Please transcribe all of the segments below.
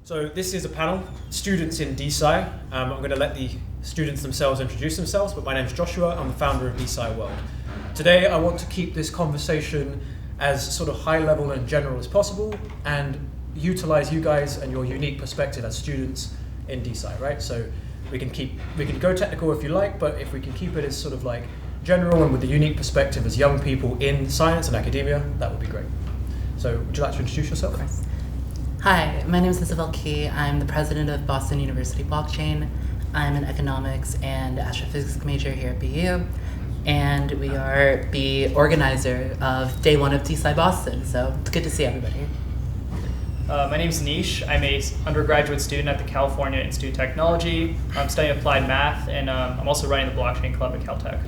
So this is a panel, students in DeSci. I'm going to let the students themselves introduce themselves, but my name is Joshua. I'm the founder of DeSci World. Today I want to keep this conversation as sort of high level and general as possible and utilize you guys and your unique perspective as students in DeSci, right? So we can go technical if you like, but if we can keep it as sort of like general and with the unique perspective as young people in science and academia, that would be great. So would you like to introduce yourself? Of course. Hi, my name is Isabelle. I'm the president of Boston University Blockchain. I'm an economics and astrophysics major here at BU, and we are the organizer of day one of DeSci Boston, so it's good to see everybody. My name is Anish. I'm an undergraduate student at the California Institute of Technology. I'm studying applied math, and I'm also running the blockchain club at Caltech.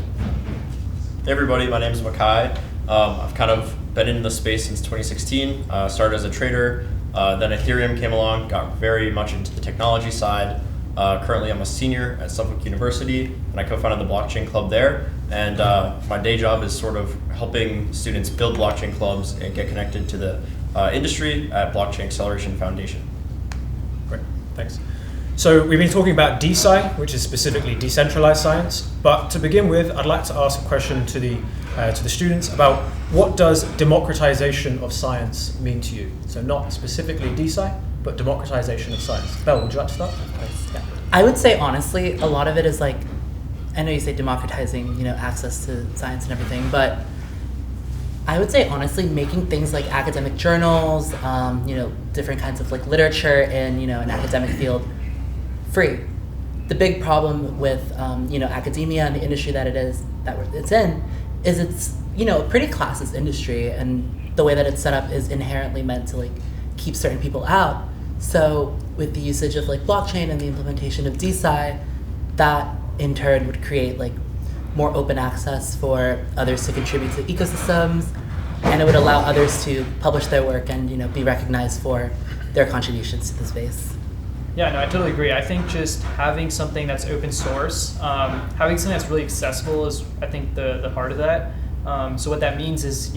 Hey everybody, my name is Mackay. I've kind of been in the space since 2016, started as a trader, then Ethereum came along, got very much into the technology side. Currently I'm a senior at Suffolk University, and I co-founded the blockchain club there. And my day job is sort of helping students build blockchain clubs and get connected to the industry at Blockchain Acceleration Foundation. Great, thanks. So we've been talking about DeSci, which is specifically decentralized science. But to begin with, I'd like to ask a question to the students about what does democratization of science mean to you? So not specifically DeSci, but democratization of science. Belle, would you like to start? Yeah. I would say honestly, a lot of it is like, I know you say democratizing, access to science and everything, but I would say honestly, making things like academic journals, different kinds of like literature in an academic field free. The big problem with academia and the industry that it's in is it's a pretty classist industry, and the way that it's set up is inherently meant to like keep certain people out. So with the usage of like blockchain and the implementation of DeSci, that in turn would create like more open access for others to contribute to ecosystems, and it would allow others to publish their work and be recognized for their contributions to the space. Yeah, no, I totally agree. I think just having something that's open source, having something that's really accessible is, I think, the heart of that. So what that means is,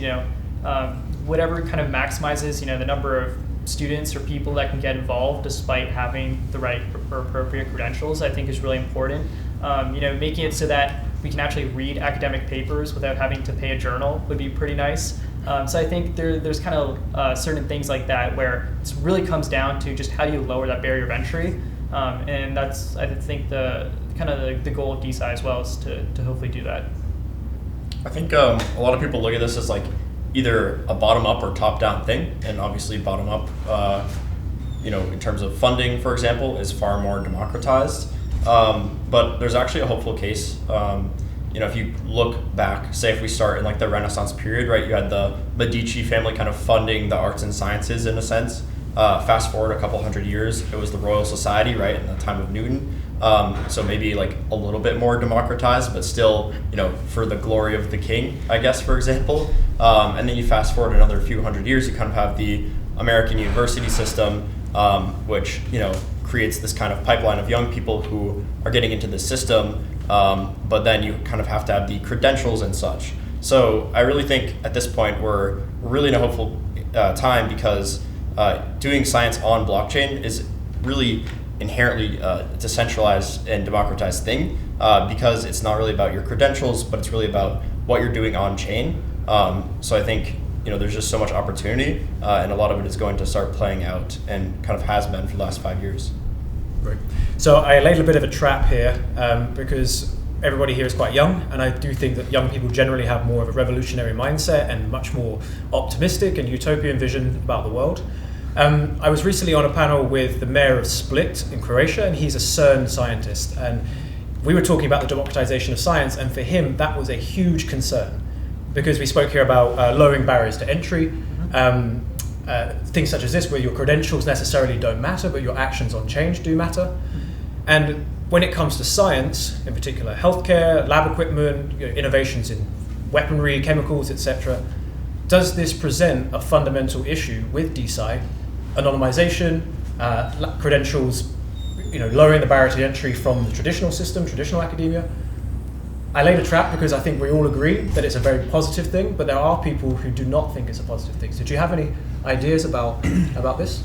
whatever kind of maximizes, the number of students or people that can get involved despite having the right or appropriate credentials, I think is really important. Making it so that we can actually read academic papers without having to pay a journal would be pretty nice. So I think there's kind of certain things like that where it really comes down to just how do you lower that barrier of entry, and that's, I think, the goal of DeSci as well, is to hopefully do that. I think a lot of people look at this as like either a bottom-up or top-down thing, and obviously bottom-up, in terms of funding, for example, is far more democratized. But there's actually a hopeful case. If you look back, say if we start in like the Renaissance period, right, you had the Medici family kind of funding the arts and sciences in a sense. Fast forward a couple hundred years, it was the Royal Society, right, in the time of Newton. So maybe like a little bit more democratized, but still, for the glory of the king, I guess, for example. And then you fast forward another few hundred years, you kind of have the American university system, which, creates this kind of pipeline of young people who are getting into the system, but then you kind of have to have the credentials and such. So I really think at this point we're really in a hopeful time, because doing science on blockchain is really inherently a decentralized and democratized thing, because it's not really about your credentials, but it's really about what you're doing on chain. So I think there's just so much opportunity, and a lot of it is going to start playing out, and kind of has been for the last 5 years. Great. So I laid a bit of a trap here, because everybody here is quite young, and I do think that young people generally have more of a revolutionary mindset and much more optimistic and utopian vision about the world. I was recently on a panel with the mayor of Split in Croatia, and he's a CERN scientist, and we were talking about the democratization of science, and for him that was a huge concern, because we spoke here about lowering barriers to entry, things such as this, where your credentials necessarily don't matter, but your actions on change do matter. And when it comes to science, in particular healthcare, lab equipment, innovations in weaponry, chemicals, etc., does this present a fundamental issue with DeSci? Anonymization, credentials, lowering the barrier to entry from the traditional system, traditional academia. I laid a trap because I think we all agree that it's a very positive thing, but there are people who do not think it's a positive thing. So do you have any ideas about this?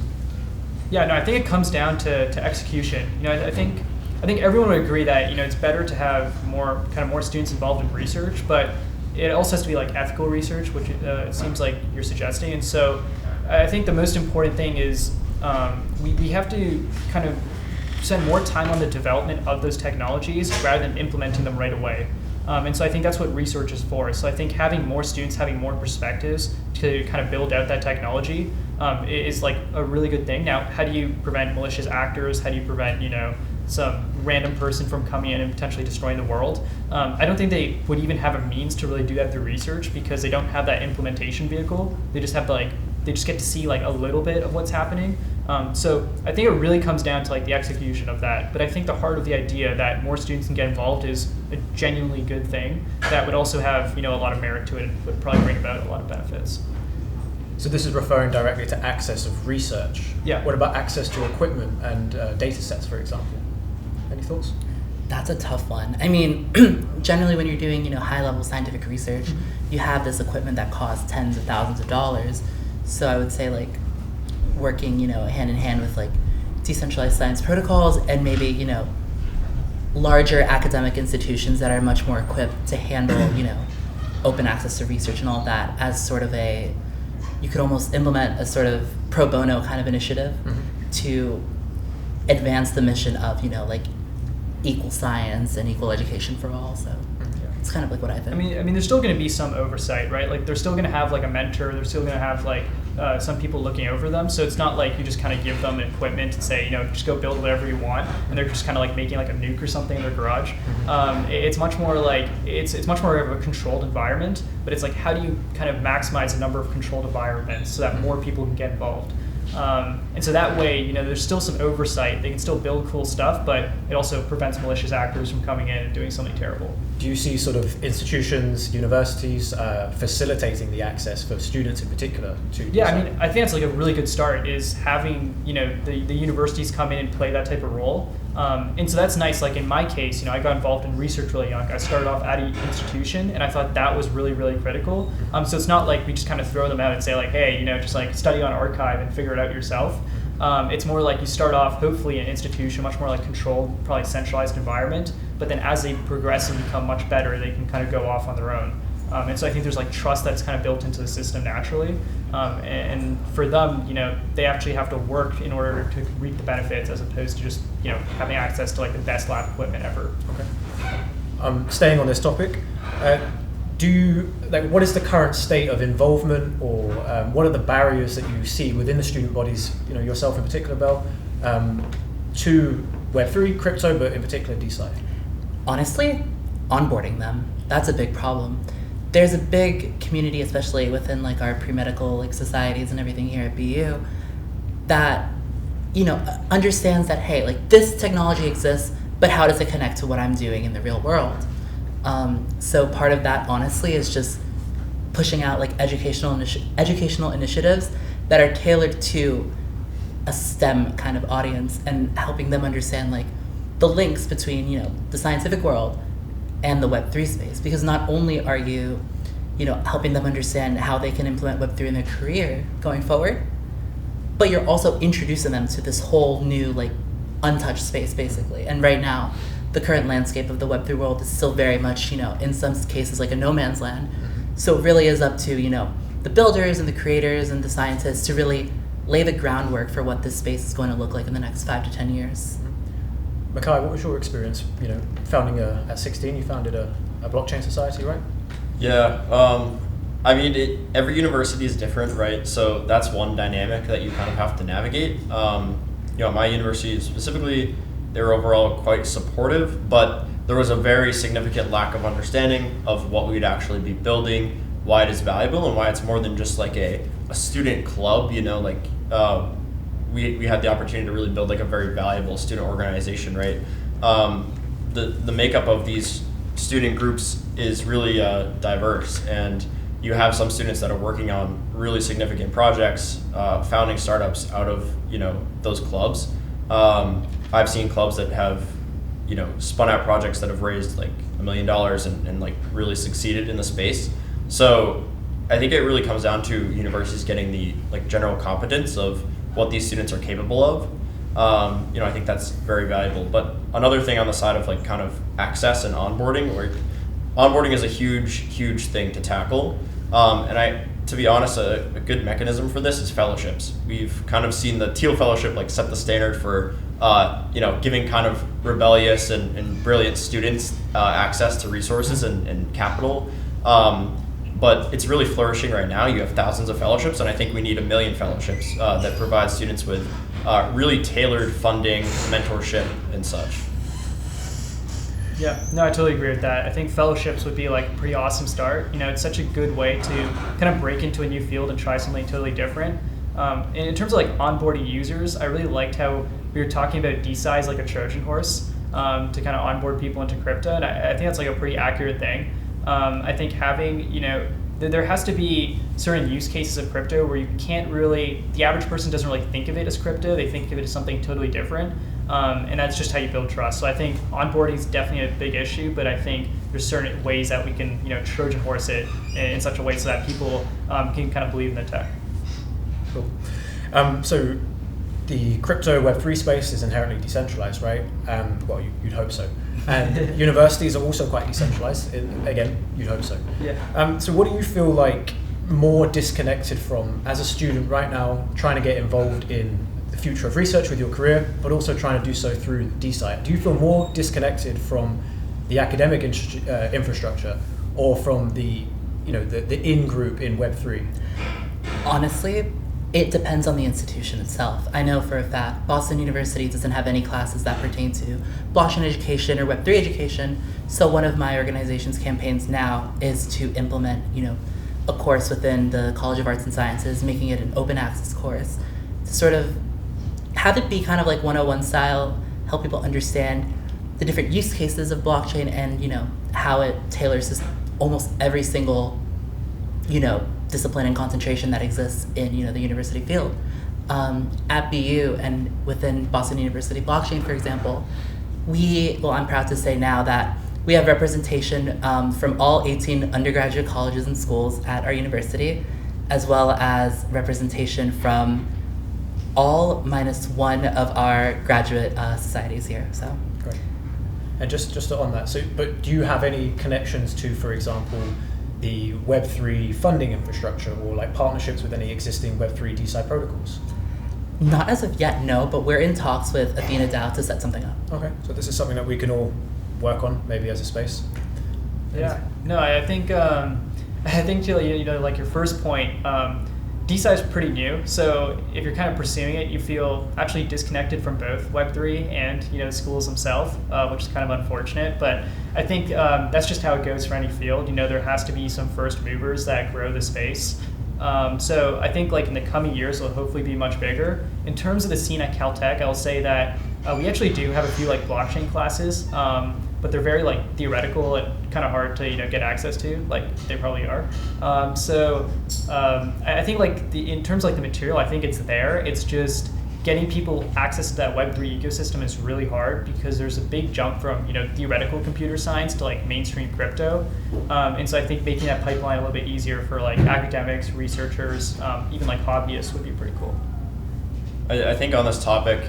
Yeah, no, I think it comes down to execution. I think everyone would agree that it's better to have more students involved in research, but it also has to be like ethical research, which it seems like you're suggesting. And so I think the most important thing is we have to kind of spend more time on the development of those technologies rather than implementing them right away. And so I think that's what research is for. So I think having more students, having more perspectives to kind of build out that technology is like a really good thing. Now, how do you prevent malicious actors? How do you prevent, some random person from coming in and potentially destroying the world? I don't think they would even have a means to really do that through research because they don't have that implementation vehicle. They just have they just get to see like a little bit of what's happening. So I think it really comes down to like the execution of that. But I think the heart of the idea that more students can get involved is a genuinely good thing that would also have a lot of merit to it and would probably bring about a lot of benefits. So this is referring directly to access of research. Yeah. What about access to equipment and data sets, for example? Any thoughts? That's a tough one. I mean, generally when you're doing, high-level scientific research, you have this equipment that costs tens of thousands of dollars. So I would say like working, hand in hand with like decentralized science protocols and maybe, larger academic institutions that are much more equipped to handle, open access to research and all of that as sort of you could almost implement a sort of pro bono kind of initiative to advance the mission of, like equal science and equal education for all. So it's kind of like what I think. I mean, there's still going to be some oversight, right? Like they're still going to have like a mentor. They're still going to have like some people looking over them. So it's not like you just kind of give them equipment and say, just go build whatever you want, and they're just kind of like making like a nuke or something in their garage. It's much more like it's much more of a controlled environment. But it's like how do you kind of maximize the number of controlled environments so that more people can get involved. And so that way, there's still some oversight. They can still build cool stuff, but it also prevents malicious actors from coming in and doing something terrible. Do you see sort of institutions, universities facilitating the access for students in particular to Yeah, I mean, I think that's like a really good start is having, the universities come in and play that type of role. And so that's nice. Like in my case, I got involved in research really young. I started off at an institution, and I thought that was really, really critical. So it's not like we just kind of throw them out and say like, hey, just like study on archive and figure it out yourself. It's more like you start off hopefully in an institution, much more like controlled, probably centralized environment. But then as they progress and become much better, they can kind of go off on their own. And so I think there's like trust that's kind of built into the system naturally. And for them, they actually have to work in order to reap the benefits as opposed to just, having access to like the best lab equipment ever. Okay. Staying on this topic, what is the current state of involvement, or what are the barriers that you see within the student bodies, yourself in particular, Belle, to Web3, crypto, but in particular DeSci? Honestly, onboarding them. That's a big problem. There's a big community, especially within like our pre-medical like societies and everything here at BU, that understands that hey, like this technology exists, but how does it connect to what I'm doing in the real world? So part of that, honestly, is just pushing out like educational initiatives that are tailored to a STEM kind of audience and helping them understand like the links between the scientific world and the Web3 space, because not only are you, helping them understand how they can implement Web3 in their career going forward, but you're also introducing them to this whole new, like, untouched space, basically. And right now, the current landscape of the Web3 world is still very much, in some cases, like a no man's land. So it really is up to, the builders and the creators and the scientists to really lay the groundwork for what this space is going to look like in the next 5 to 10 years. Mackay, what was your experience? Founding at 16, you founded a blockchain society, right? Yeah, I mean, every university is different, right? So that's one dynamic that you kind of have to navigate. My university specifically, they were overall quite supportive, but there was a very significant lack of understanding of what we'd actually be building, why it is valuable, and why it's more than just like a student club, we had the opportunity to really build like a very valuable student organization, right? The makeup of these student groups is really diverse, and you have some students that are working on really significant projects, founding startups out of those clubs. I've seen clubs that have spun out projects that have raised like $1 million and like really succeeded in the space. So I think it really comes down to universities getting the like general competence of what these students are capable of. I think that's very valuable. But another thing on the side of like kind of access and onboarding, where onboarding is a huge thing to tackle. To be honest, a good mechanism for this is fellowships. We've kind of seen the Teal Fellowship like set the standard for giving kind of rebellious and brilliant students access to resources and capital. But it's really flourishing right now. You have thousands of fellowships, and I think we need 1 million fellowships that provide students with really tailored funding, mentorship, and such. Yeah, no, I totally agree with that. I think fellowships would be like a pretty awesome start. It's such a good way to kind of break into a new field and try something totally different. And in terms of like onboarding users, I really liked how we were talking about DeSci as like a Trojan horse to kind of onboard people into crypto, and I think that's like a pretty accurate thing. I think having, there has to be certain use cases of crypto where you can't really, the average person doesn't really think of it as crypto, they think of it as something totally different. And that's just how you build trust. So I think onboarding is definitely a big issue, but I think there's certain ways that we can, Trojan horse it in such a way so that people can kind of believe in the tech. Cool. So the crypto Web3 space is inherently decentralized, right? Well, you'd hope so. And universities are also quite decentralized. Again, you'd hope so. Yeah. So what do you feel like more disconnected from as a student right now, trying to get involved in the future of research with your career, but also trying to do so through DeSci? Do you feel more disconnected from the academic infrastructure or from the in-group in Web3? Honestly, it depends on the institution itself. I know for a fact Boston University doesn't have any classes that pertain to blockchain education or Web3 education, so one of my organization's campaigns now is to implement, a course within the College of Arts and Sciences, making it an open access course, to sort of have it be kind of like 101 style, help people understand the different use cases of blockchain and, how it tailors to almost every single, discipline and concentration that exists in, the university field. At BU and within Boston University Blockchain, for example, I'm proud to say now that we have representation from all 18 undergraduate colleges and schools at our university, as well as representation from all minus one of our graduate societies here. So. Great. And just on that, but do you have any connections to, for example, the Web3 funding infrastructure or like partnerships with any existing Web3 DeSci protocols? Not as of yet, no, but we're in talks with Athena DAO to set something up. Okay, so this is something that we can all work on, maybe as a space. Yeah, no, I think like your first point, DeSci is pretty new, so if you're kind of pursuing it, you feel actually disconnected from both Web3 and the schools themselves, which is kind of unfortunate. But I think that's just how it goes for any field. There has to be some first movers that grow the space. So I think like in the coming years, it'll hopefully be much bigger. In terms of the scene at Caltech, I'll say that we actually do have a few like blockchain classes, but they're very like theoretical and kind of hard to get access to, like they probably are. I think like in terms of like the material, I think it's there. It's just getting people access to that Web3 ecosystem is really hard because there's a big jump from theoretical computer science to like mainstream crypto, and so I think making that pipeline a little bit easier for like academics, researchers, even like hobbyists would be pretty cool. I think on this topic,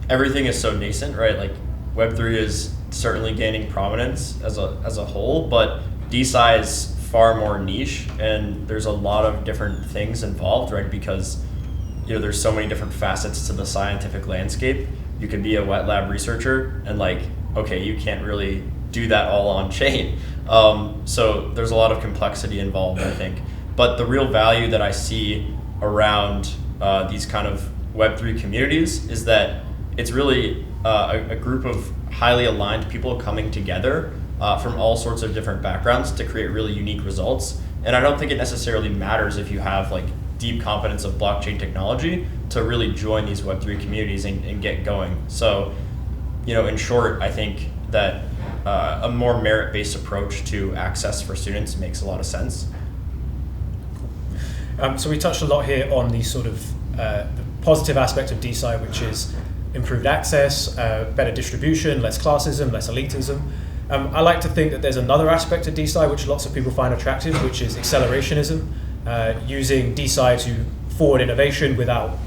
everything is so nascent, right? Like Web3 is certainly gaining prominence as a whole, but DeSci is far more niche, and there's a lot of different things involved, right? Because there's so many different facets to the scientific landscape. You could be a wet lab researcher, and you can't really do that all on chain. So there's a lot of complexity involved, I think. But the real value that I see around these kind of Web3 communities is that it's really a group of highly aligned people coming together from all sorts of different backgrounds to create really unique results. And I don't think it necessarily matters if you have deep competence of blockchain technology to really join these Web3 communities and get going. So, in short, I think that a more merit-based approach to access for students makes a lot of sense. So we touched a lot here on the sort of the positive aspect of DeSci, which is improved access, better distribution, less classism, less elitism. I like to think that there's another aspect of DeSci which lots of people find attractive, which is accelerationism, using DeSci to forward innovation without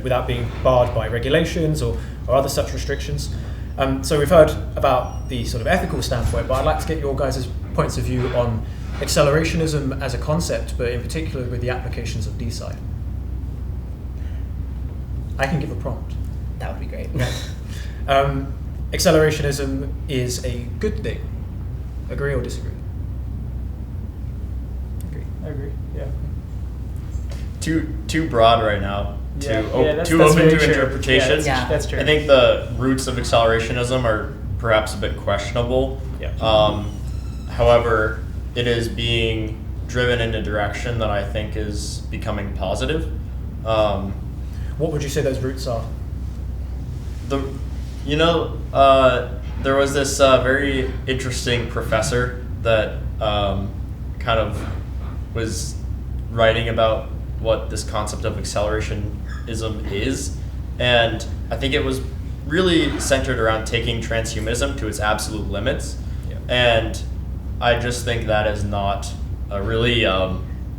without being barred by regulations or other such restrictions. So we've heard about the sort of ethical standpoint, but I'd like to get your guys' points of view on accelerationism as a concept, but in particular with the applications of DeSci. I can give a prompt. That would be great. Accelerationism is a good thing. Agree or disagree? Agree. I agree. Yeah. Too broad right now. Yeah, that's Too open very to true. interpretation. Yeah. That's true. I think the roots of accelerationism are perhaps a bit questionable. Yeah. However, it is being driven in a direction that I think is becoming positive. What would you say those roots are? There was this very interesting professor that kind of was writing about what this concept of accelerationism is, and I think it was really centered around taking transhumanism to its absolute limits. Yeah. And I just think that is not a really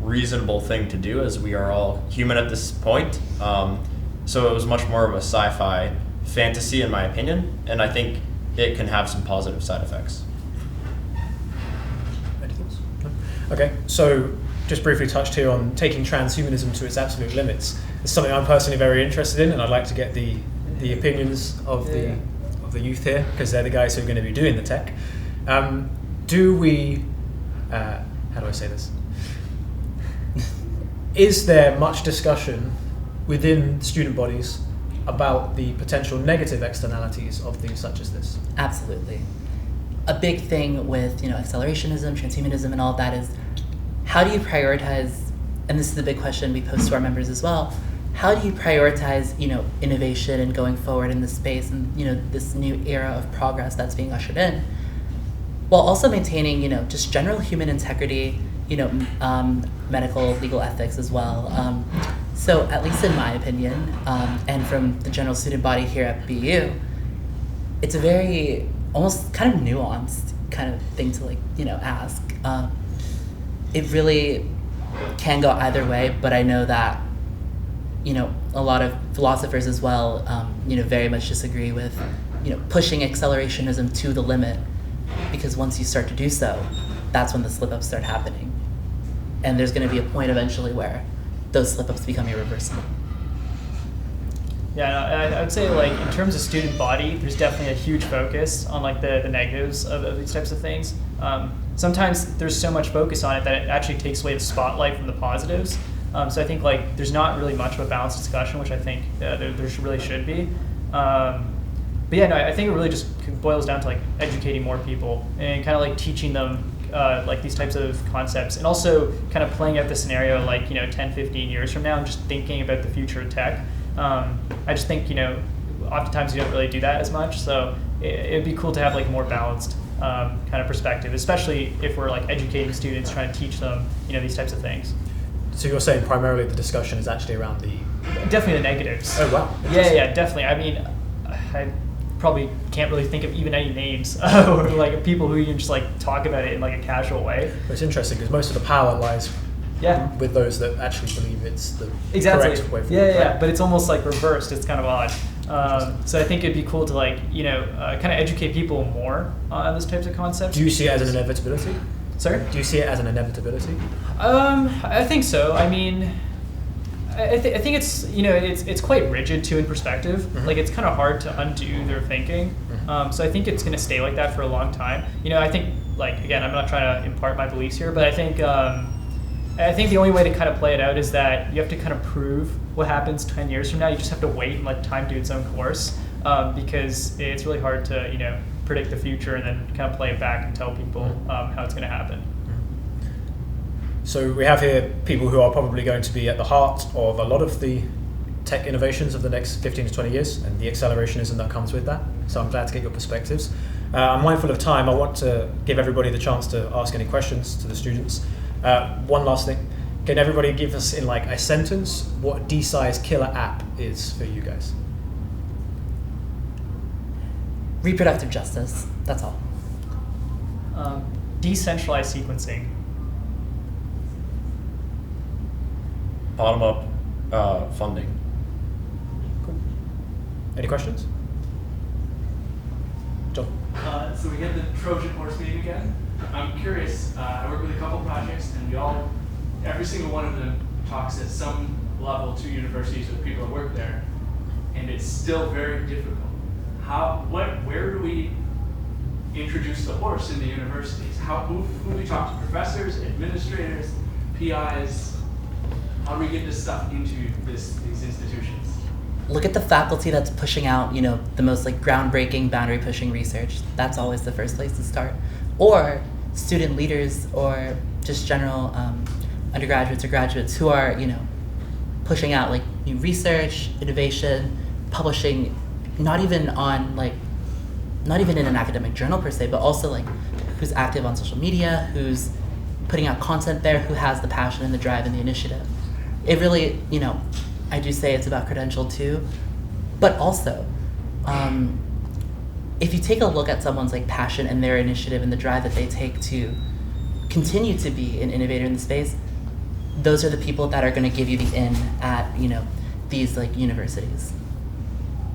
reasonable thing to do, as we are all human at this point. So it was much more of a sci-fi fantasy, in my opinion, and I think it can have some positive side effects. Anything else? No? Okay, so just briefly touched here on taking transhumanism to its absolute limits. It's something I'm personally very interested in, and I'd like to get the opinions of the youth here, because they're the guys who are going to be doing the tech. Do we, how do I say this? Is there much discussion within student bodies about the potential negative externalities of things such as this? Absolutely. A big thing with accelerationism, transhumanism, and all of that is, how do you prioritize? And this is the big question we pose to our members as well. How do you prioritize innovation and going forward in this space and this new era of progress that's being ushered in, while also maintaining just general human integrity, medical, legal ethics as well. So at least in my opinion, and from the general student body here at BU, it's a very almost kind of nuanced kind of thing to ask. It really can go either way, but I know that a lot of philosophers as well very much disagree with pushing accelerationism to the limit, because once you start to do so, that's when the slip-ups start happening. And there's going to be a point eventually where those slip-ups become irreversible. Yeah, I would say in terms of student body, there's definitely a huge focus on the negatives of these types of things. Sometimes there's so much focus on it that it actually takes away the spotlight from the positives. So I think there's not really much of a balanced discussion, which I think there really should be. But yeah, no, I think it really just boils down to educating more people and kind of teaching them these types of concepts, and also kind of playing out the scenario 10, 15 years from now and just thinking about the future of tech. I just think oftentimes you don't really do that as much, so it'd be cool to have a more balanced kind of perspective, especially if we're educating students, trying to teach them these types of things. So you're saying primarily the discussion is actually around the... Definitely the negatives. Oh, wow. Yeah, definitely. I mean, I probably can't really think of even any names or people who even just talk about it in a casual way. But it's interesting because most of the power lies with those that actually believe it's the correct way forward. Yeah, but it's almost reversed. It's kind of odd. So I think it'd be cool to kind of educate people more on those types of concepts. Do you see it as an inevitability? Sorry? Do you see it as an inevitability? I think so. I mean, I think it's it's quite rigid too in perspective. Mm-hmm. It's kind of hard to undo their thinking. Mm-hmm. So I think it's going to stay like that for a long time. I think again, I'm not trying to impart my beliefs here, but I think the only way to kind of play it out is that you have to kind of prove what happens 10 years from now. You just have to wait and let time do its own course, because it's really hard to predict the future and then kind of play it back and tell people how it's going to happen. So we have here people who are probably going to be at the heart of a lot of the tech innovations of the next 15 to 20 years and the accelerationism that comes with that. So I'm glad to get your perspectives. I'm mindful of time. I want to give everybody the chance to ask any questions to the students. One last thing. Can everybody give us in a sentence what DeSci's killer app is for you guys? Reproductive justice, that's all. Decentralized sequencing. Bottom up funding. Cool. Any questions? John? So we get the Trojan horse meeting again. I'm curious, I work with a couple projects and every single one of them talks at some level to universities or people that work there, and it's still very difficult. Where do we introduce the horse in the universities? Who do we talk to? Professors, administrators, PIs? How do we get this stuff into these institutions? Look at the faculty that's pushing out, the most like groundbreaking, boundary pushing research. That's always the first place to start. Or student leaders, or just general undergraduates or graduates who are, pushing out like new research, innovation, publishing, not even in an academic journal per se, but also like who's active on social media, who's putting out content there, who has the passion and the drive and the initiative. It really, I do say it's about credential too, but also, if you take a look at someone's like passion and their initiative and the drive that they take to continue to be an innovator in the space, those are the people that are going to give you the in at these like universities.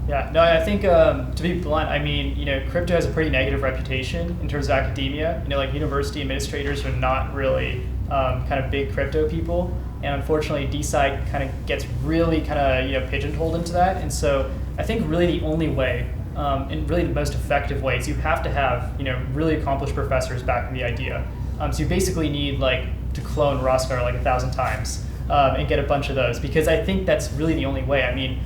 Yeah, no, I think to be blunt, I mean, crypto has a pretty negative reputation in terms of academia. Like university administrators are not really kind of big crypto people, and unfortunately, DeSci kind of gets really kind of pigeonholed into that. And so I think really the only way, and really the most effective way, is you have to have really accomplished professors backing the idea. So you basically need like to clone Roskar like 1,000 times and get a bunch of those, because I think that's really the only way. I mean,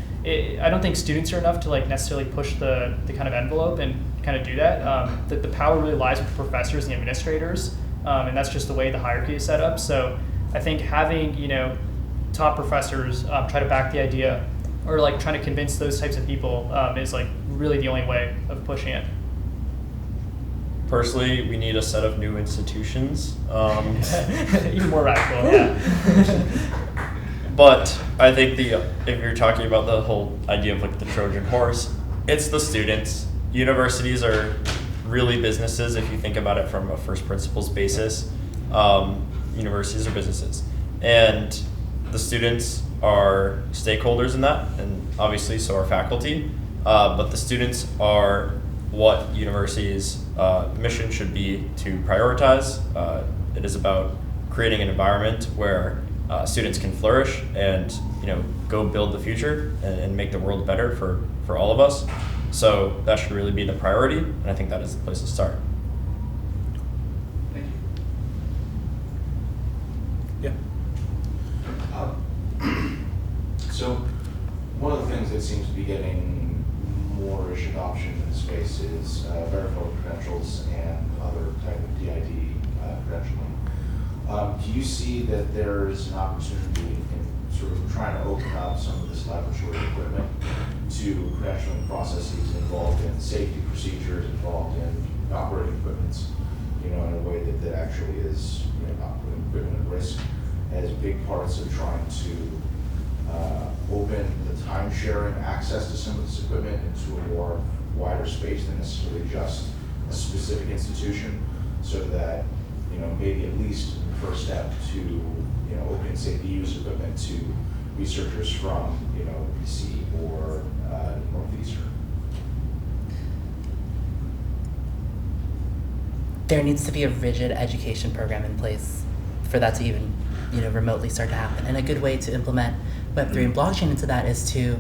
I don't think students are enough to like necessarily push the kind of envelope and kind of do that. The power really lies with the professors and the administrators, and that's just the way the hierarchy is set up. So I think having top professors try to back the idea, or like trying to convince those types of people is like really the only way of pushing it. Personally, we need a set of new institutions. Even more radical, yeah. But I think if you're talking about the whole idea of like the Trojan horse, it's the students. Universities are really businesses if you think about it from a first principles basis. Universities are businesses. And the students are stakeholders in that, and obviously so are faculty. But the students are what universities' mission should be to prioritize. It is about creating an environment where students can flourish and go build the future and make the world better for all of us. So that should really be the priority, and I think that is the place to start. Thank you. Yeah. So one of the things that seems to be getting more-ish adoption in the space is verifiable credentials and other type of DID credentialing. Do you see that there's an opportunity in sort of trying to open up some of this laboratory equipment to credentialing processes involved in safety procedures, involved in operating equipments, in a way that actually is not putting equipment at risk, as big parts of trying to open the time-sharing access to some of this equipment into a more wider space than necessarily just a specific institution, so that maybe at least the first step to opening, say, the use equipment to researchers from BC or Northeastern. There needs to be a rigid education program in place for that to even remotely start to happen. And a good way to implement Web3 and blockchain into that is to,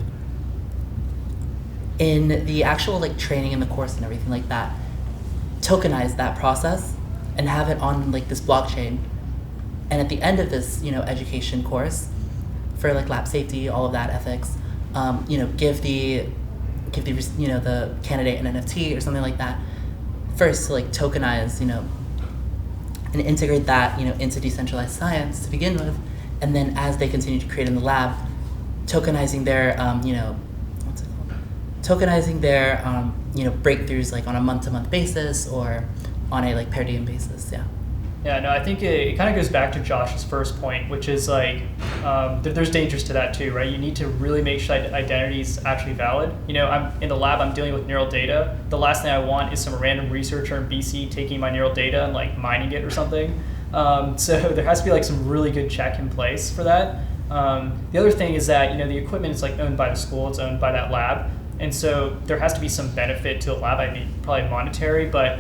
in the actual like training in the course and everything like that, tokenize that process and have it on like this blockchain. And at the end of this education course for like lab safety, all of that, ethics, give the candidate an NFT or something like that first to like tokenize and integrate that into decentralized science to begin with, and then as they continue to create in the lab, tokenizing their breakthroughs like on a month-to-month basis or on a like per diem basis. Yeah, no, I think it kind of goes back to Josh's first point, which is like there's dangers to that too, right? You need to really make sure identity is actually valid. I'm in the lab, I'm dealing with neural data. The last thing I want is some random researcher in BC taking my neural data and like mining it or something. So there has to be like some really good check in place for that. The other thing is that the equipment is like owned by the school, it's owned by that lab, and so there has to be some benefit to the lab. I mean, probably monetary, but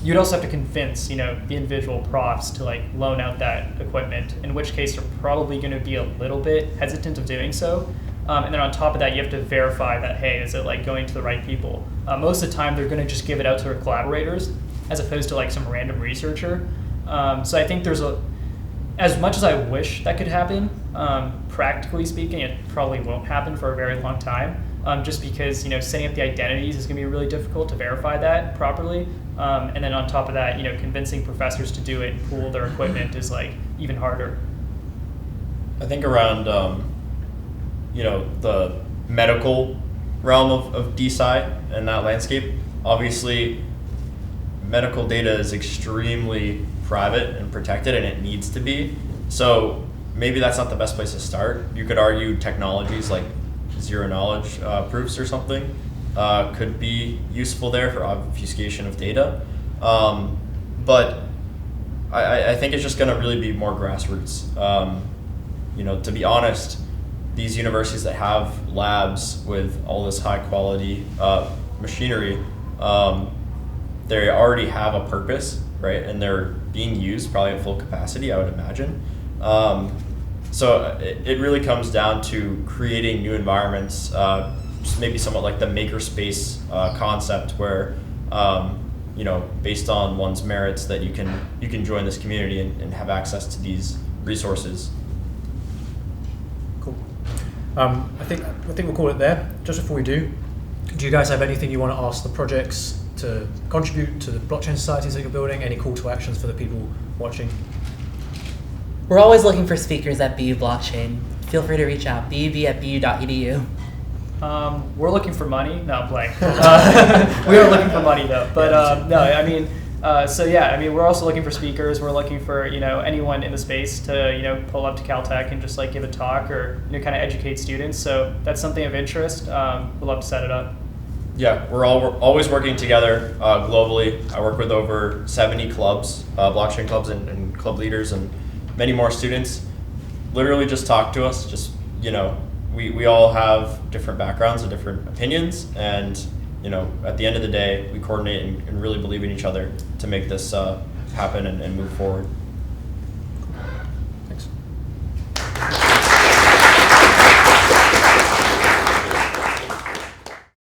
you'd also have to convince the individual profs to like loan out that equipment. In which case, they're probably going to be a little bit hesitant of doing so. And then on top of that, you have to verify that, hey, is it like going to the right people? Most of the time, they're going to just give it out to their collaborators, as opposed to like some random researcher. So I think there's as much as I wish that could happen, practically speaking, it probably won't happen for a very long time. Just because setting up the identities is going to be really difficult to verify that properly. And then on top of that, convincing professors to do it and pool their equipment is like even harder. I think around the medical realm of DeSci and that landscape, obviously medical data is extremely private and protected, and it needs to be. So maybe that's not the best place to start. You could argue technologies like zero knowledge proofs or something could be useful there for obfuscation of data. But I think it's just going to really be more grassroots. To be honest, these universities that have labs with all this high quality machinery, they already have a purpose, right? And they're being used probably at full capacity, I would imagine. So it really comes down to creating new environments, maybe somewhat like the makerspace concept, where based on one's merits, that you can join this community and have access to these resources. Cool. I think we'll call it there. Just before we do you guys have anything you want to ask the projects to contribute to the blockchain societies that you're building? Any call to actions for the people watching? We're always looking for speakers at BU Blockchain. Feel free to reach out, bub@bu.edu. We're looking for money. No, I'm playing. We are looking for money though. But no, I mean, we're also looking for speakers. We're looking for anyone in the space to pull up to Caltech and just like give a talk or kind of educate students. So that's something of interest. We'd love to set it up. Yeah, we're always working together globally. I work with over 70 clubs, blockchain clubs, and club leaders, and many more students. Literally just talk to us. Just, we all have different backgrounds and different opinions, and at the end of the day, we coordinate and really believe in each other to make this happen and move forward.